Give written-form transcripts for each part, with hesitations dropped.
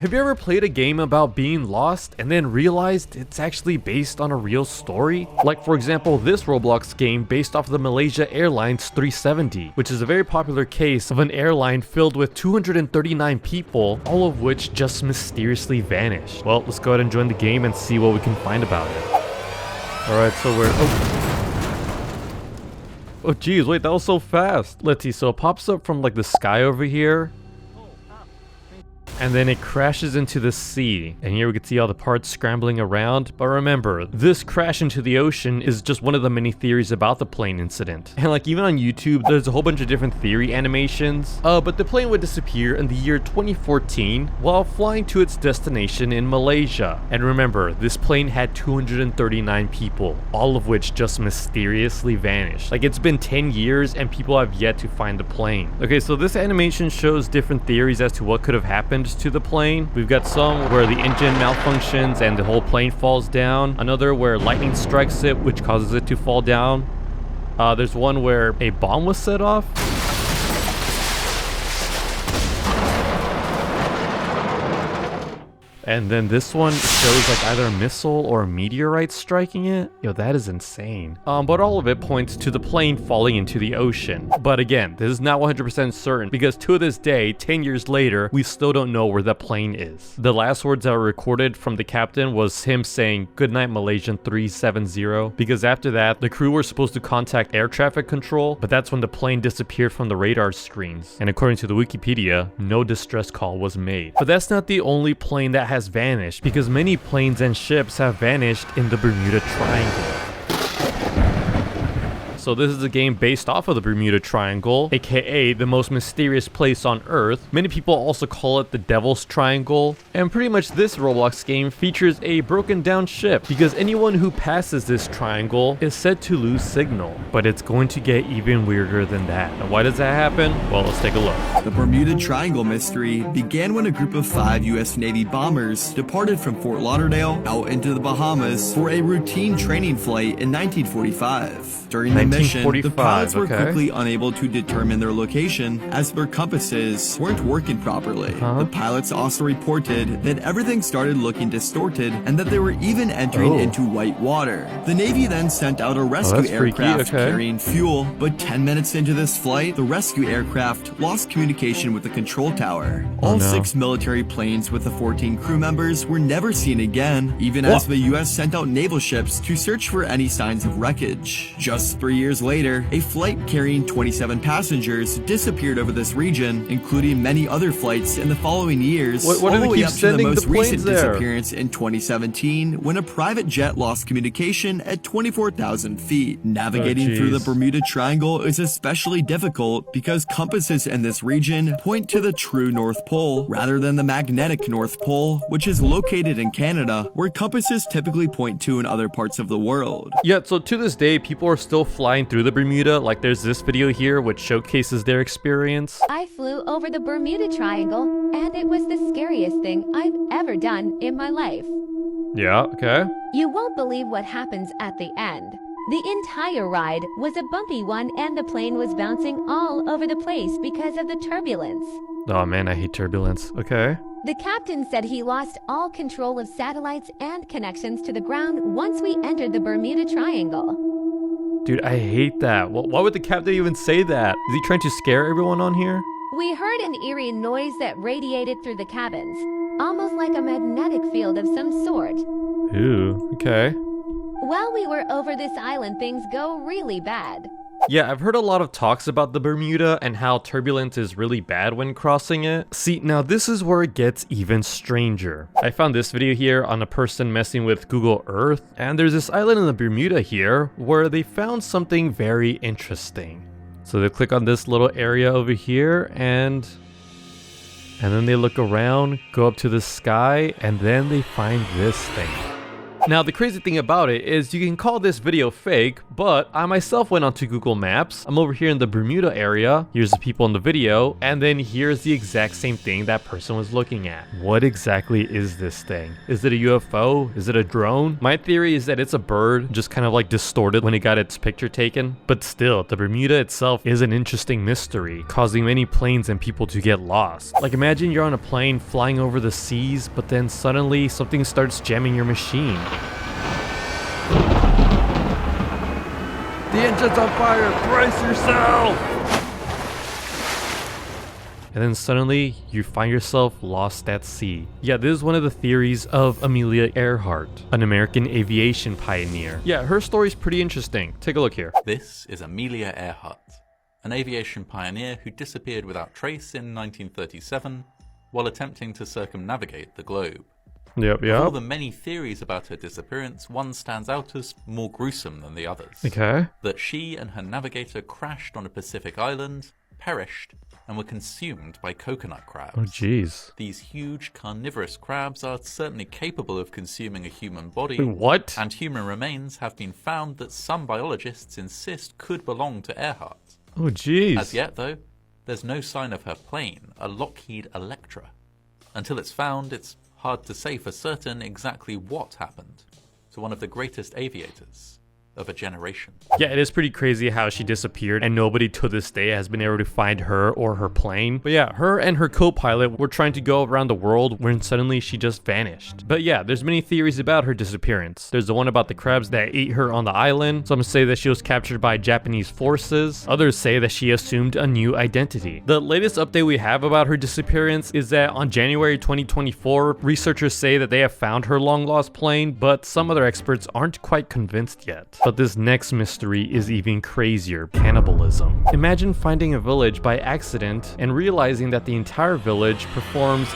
Have you ever played a game about being lost and then realized it's actually based on a real story? Like for example, this Roblox game based off of the Malaysia Airlines 370, which is a very popular case of an airline filled with 239 people, all of which just mysteriously vanished. Well, let's go ahead and join the game and see what we can find about it. Alright, so we're... Oh geez, wait, that was so fast. Let's see, so it pops up from like the sky over here. And then it crashes into the sea. And here we can see all the parts scrambling around. But remember, this crash into the ocean is just one of the many theories about the plane incident. And like even on YouTube, there's a whole bunch of different theory animations. But the plane would disappear in the year 2014 while flying to its destination in Malaysia. And remember, this plane had 239 people, all of which just mysteriously vanished. Like it's been 10 years and people have yet to find the plane. Okay, so this animation shows different theories as to what could have happened to the plane. We've got some where the engine malfunctions and the whole plane falls down. Another where lightning strikes it, which causes it to fall down. There's one where a bomb was set off. And then this one shows like either a missile or a meteorite striking it. Yo, that is insane. But all of it points to the plane falling into the ocean. But again, this is not 100% certain because to this day, 10 years later, we still don't know where the plane is. The last words that were recorded from the captain was him saying, "Good night, Malaysian 370, because after that, the crew were supposed to contact air traffic control, but that's when the plane disappeared from the radar screens. And according to the Wikipedia, no distress call was made. But that's not the only plane that has vanished, because many planes and ships have vanished in the Bermuda Triangle. So this is a game based off of the Bermuda Triangle, aka the most mysterious place on Earth. Many people also call it the Devil's Triangle. And pretty much this Roblox game features a broken down ship because anyone who passes this triangle is said to lose signal. But it's going to get even weirder than that. And why does that happen? Well, let's take a look. The Bermuda Triangle mystery began when a group of 5 U.S. Navy bombers departed from Fort Lauderdale out into the Bahamas for a routine training flight in 1945. During the mission, the pilots were quickly unable to determine their location as their compasses weren't working properly. The pilots also reported that everything started looking distorted and that they were even entering into white water. The Navy then sent out a rescue aircraft carrying fuel, but 10 minutes into this flight, the rescue aircraft lost communication with the control tower. All 6 military planes with the 14 crew members were never seen again, even as the U.S. sent out naval ships to search for any signs of wreckage. Just 3 years later, a flight carrying 27 passengers disappeared over this region, including many other flights in the following years, all the way up to the most recent disappearance in 2017 when a private jet lost communication at 24,000 feet. Navigating through the Bermuda Triangle is especially difficult because compasses in this region point to the true North Pole rather than the magnetic North Pole, which is located in Canada, where compasses typically point to in other parts of the world. Yeah, so to this day, people are still flying through the Bermuda. Like there's this video here which showcases their experience. I flew over the Bermuda Triangle and it was the scariest thing I've ever done in my life. Yeah, okay. You won't believe what happens at the end. The entire ride was a bumpy one and the plane was bouncing all over the place because of the turbulence. Oh man, I hate turbulence. Okay. The captain said he lost all control of satellites and connections to the ground once we entered the Bermuda Triangle. Dude, I hate that. Why would the captain even say that? Is he trying to scare everyone on here? We heard an eerie noise that radiated through the cabins, almost like a magnetic field of some sort. Ooh, okay. While we were over this island, things go really bad. Yeah, I've heard a lot of talks about the Bermuda and how turbulence is really bad when crossing it. See, now this is where it gets even stranger. I found this video here on a person messing with Google Earth, and there's this island in the Bermuda here where they found something very interesting. So they click on this little area over here and then they look around, go up to the sky, and then they find this thing. Now, the crazy thing about it is you can call this video fake, but I myself went onto Google Maps. I'm over here in the Bermuda area. Here's the people in the video, and then here's the exact same thing that person was looking at. What exactly is this thing? Is it a UFO? Is it a drone? My theory is that it's a bird, just kind of like distorted when it got its picture taken. But still, the Bermuda itself is an interesting mystery, causing many planes and people to get lost. Like, imagine you're on a plane flying over the seas, but then suddenly something starts jamming your machine. The engine's on fire! Brace yourself! And then suddenly, you find yourself lost at sea. Yeah, this is one of the theories of Amelia Earhart, an American aviation pioneer. Yeah, her story's pretty interesting. Take a look here. This is Amelia Earhart, an aviation pioneer who disappeared without trace in 1937 while attempting to circumnavigate the globe. Yep. Of all the many theories about her disappearance, one stands out as more gruesome than the others. Okay. That she and her navigator crashed on a Pacific island, perished, and were consumed by coconut crabs. Oh, jeez. These huge carnivorous crabs are certainly capable of consuming a human body. Wait, what? And human remains have been found that some biologists insist could belong to Earhart. Oh, jeez. As yet, though, there's no sign of her plane, a Lockheed Electra. Until it's found, it's hard to say for certain exactly what happened to one of the greatest aviators of a generation. Yeah, it is pretty crazy how she disappeared and nobody to this day has been able to find her or her plane. But yeah, her and her co-pilot were trying to go around the world when suddenly she just vanished. But yeah, there's many theories about her disappearance. There's the one about the crabs that ate her on the island. Some say that she was captured by Japanese forces. Others say that she assumed a new identity. The latest update we have about her disappearance is that on January 2024, researchers say that they have found her long-lost plane, but some other experts aren't quite convinced yet. But this next mystery is even crazier: cannibalism. Imagine finding a village by accident and realizing that the entire village performs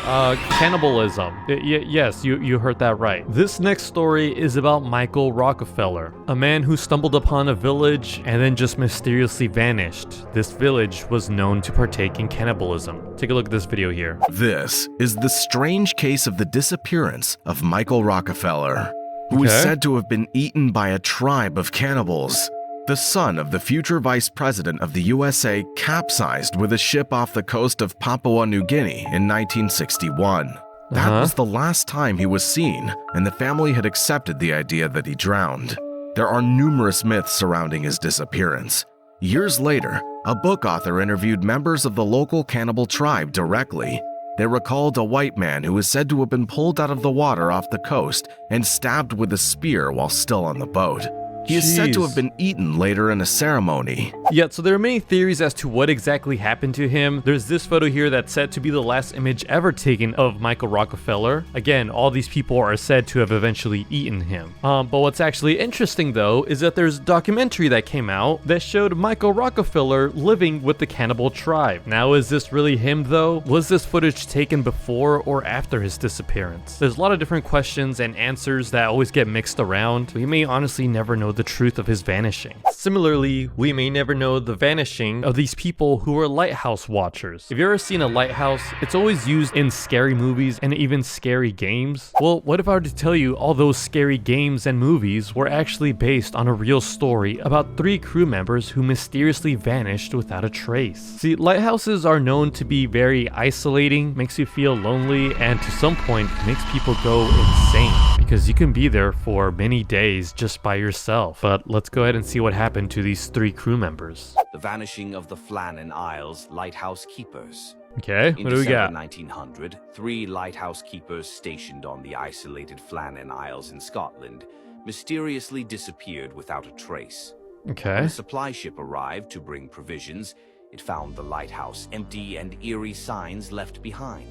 cannibalism. Yes, you heard that right. This next story is about Michael Rockefeller, a man who stumbled upon a village and then just mysteriously vanished. This village was known to partake in cannibalism. Take a look at this video here. This is the strange case of the disappearance of Michael Rockefeller, who is said to have been eaten by a tribe of cannibals. The son of the future vice president of the USA capsized with a ship off the coast of Papua New Guinea in 1961. That was the last time he was seen, and the family had accepted the idea that he drowned. There are numerous myths surrounding his disappearance. Years later, a book author interviewed members of the local cannibal tribe directly. They recalled a white man who was said to have been pulled out of the water off the coast and stabbed with a spear while still on the boat. He is said to have been eaten later in a ceremony. Yeah, so there are many theories as to what exactly happened to him. There's this photo here that's said to be the last image ever taken of Michael Rockefeller. Again, all these people are said to have eventually eaten him. But what's actually interesting though is that there's a documentary that came out that showed Michael Rockefeller living with the cannibal tribe. Now, is this really him though? Was this footage taken before or after his disappearance? There's a lot of different questions and answers that always get mixed around. We may honestly never know the truth of his vanishing. Similarly, we may never know the vanishing of these people who were lighthouse watchers. If you've ever seen a lighthouse, it's always used in scary movies and even scary games. Well, what if I were to tell you all those scary games and movies were actually based on a real story about 3 crew members who mysteriously vanished without a trace? See, lighthouses are known to be very isolating, makes you feel lonely, and to some point makes people go insane because you can be there for many days just by yourself. But let's go ahead and see what happened to these 3 crew members. The vanishing of the Flannan Isles lighthouse keepers. Okay, In what do we December got? 1900, 3 lighthouse keepers stationed on the isolated Flannan Isles in Scotland mysteriously disappeared without a trace. Okay. When a supply ship arrived to bring provisions, it found the lighthouse empty and eerie signs left behind.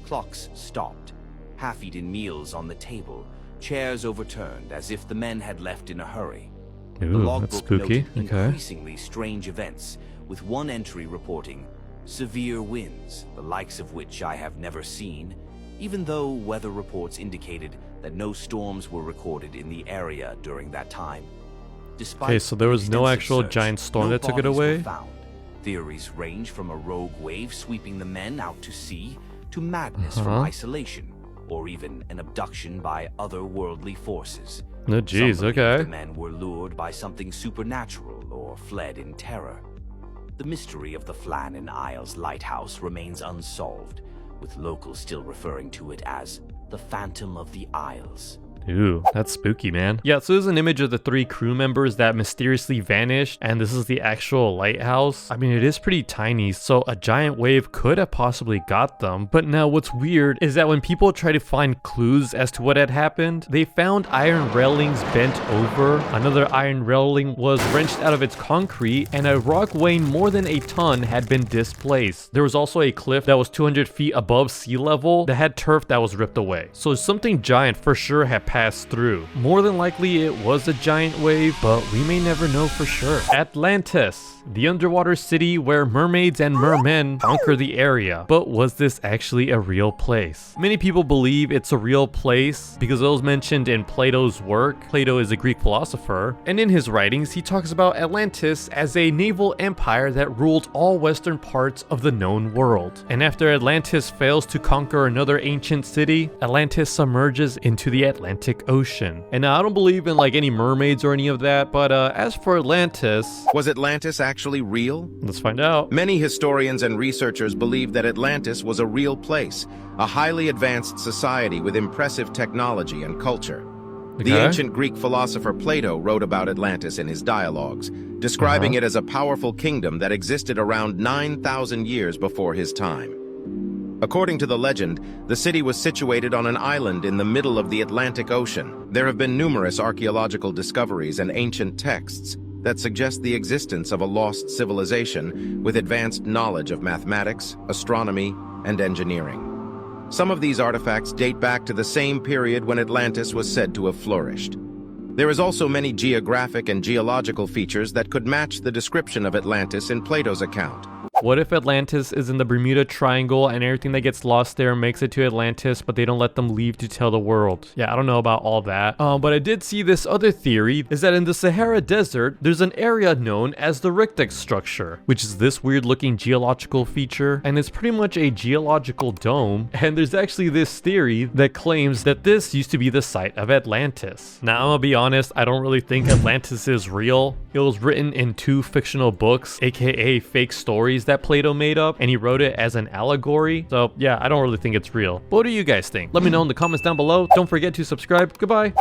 Clocks stopped, half-eaten meals on the table, chairs overturned as if the men had left in a hurry. The Ooh, that's logbook spooky. noted Okay. increasingly strange events, with one entry reporting severe winds, the likes of which I have never seen, even though weather reports indicated that no storms were recorded in the area during that time. Despite Okay, so there was no extensive actual search, giant storm no that took it bodies were away? found. Theories range from a rogue wave sweeping the men out to sea to madness from isolation. or even an abduction by otherworldly forces. Oh, jeez, Some believe okay. the men were lured by something supernatural or fled in terror. The mystery of the Flannan Isles lighthouse remains unsolved, with locals still referring to it as the Phantom of the Isles. Ooh, that's spooky, man. Yeah, so there's an image of the 3 crew members that mysteriously vanished, and this is the actual lighthouse. I mean, it is pretty tiny, so a giant wave could have possibly got them. But now what's weird is that when people try to find clues as to what had happened, they found iron railings bent over, another iron railing was wrenched out of its concrete, and a rock weighing more than a ton had been displaced. There was also a cliff that was 200 feet above sea level that had turf that was ripped away. So something giant for sure had passed through. More than likely it was a giant wave, but we may never know for sure. Atlantis, the underwater city where mermaids and mermen conquer the area. But was this actually a real place? Many people believe it's a real place because it was mentioned in Plato's work. Plato is a Greek philosopher, and in his writings he talks about Atlantis as a naval empire that ruled all western parts of the known world. And after Atlantis fails to conquer another ancient city, Atlantis submerges into the Atlantic Ocean. And now I don't believe in like any mermaids or any of that, but as for Atlantis, Was Atlantis actually real? let's find out. Many historians and researchers believe that Atlantis was a real place, a highly advanced society with impressive technology and culture. The Okay. ancient Greek philosopher Plato wrote about Atlantis in his dialogues, describing it as a powerful kingdom that existed around 9,000 years before his time. According to the legend, the city was situated on an island in the middle of the Atlantic Ocean. There have been numerous archaeological discoveries and ancient texts that suggest the existence of a lost civilization with advanced knowledge of mathematics, astronomy, and engineering. Some of these artifacts date back to the same period when Atlantis was said to have flourished. There is also many geographic and geological features that could match the description of Atlantis in Plato's account. What if Atlantis is in the Bermuda Triangle and everything that gets lost there makes it to Atlantis, but they don't let them leave to tell the world? Yeah, I don't know about all that. But I did see this other theory, is that in the Sahara Desert, there's an area known as the Richtex structure, which is this weird looking geological feature, and it's pretty much a geological dome. And there's actually this theory that claims that this used to be the site of Atlantis. Now, I'm gonna be honest, I don't really think Atlantis is real. It was written in 2 fictional books, aka fake stories that Plato made up, and he wrote it as an allegory. So yeah, I don't really think it's real. But what do you guys think? Let me know in the comments down below. Don't forget to subscribe. Goodbye.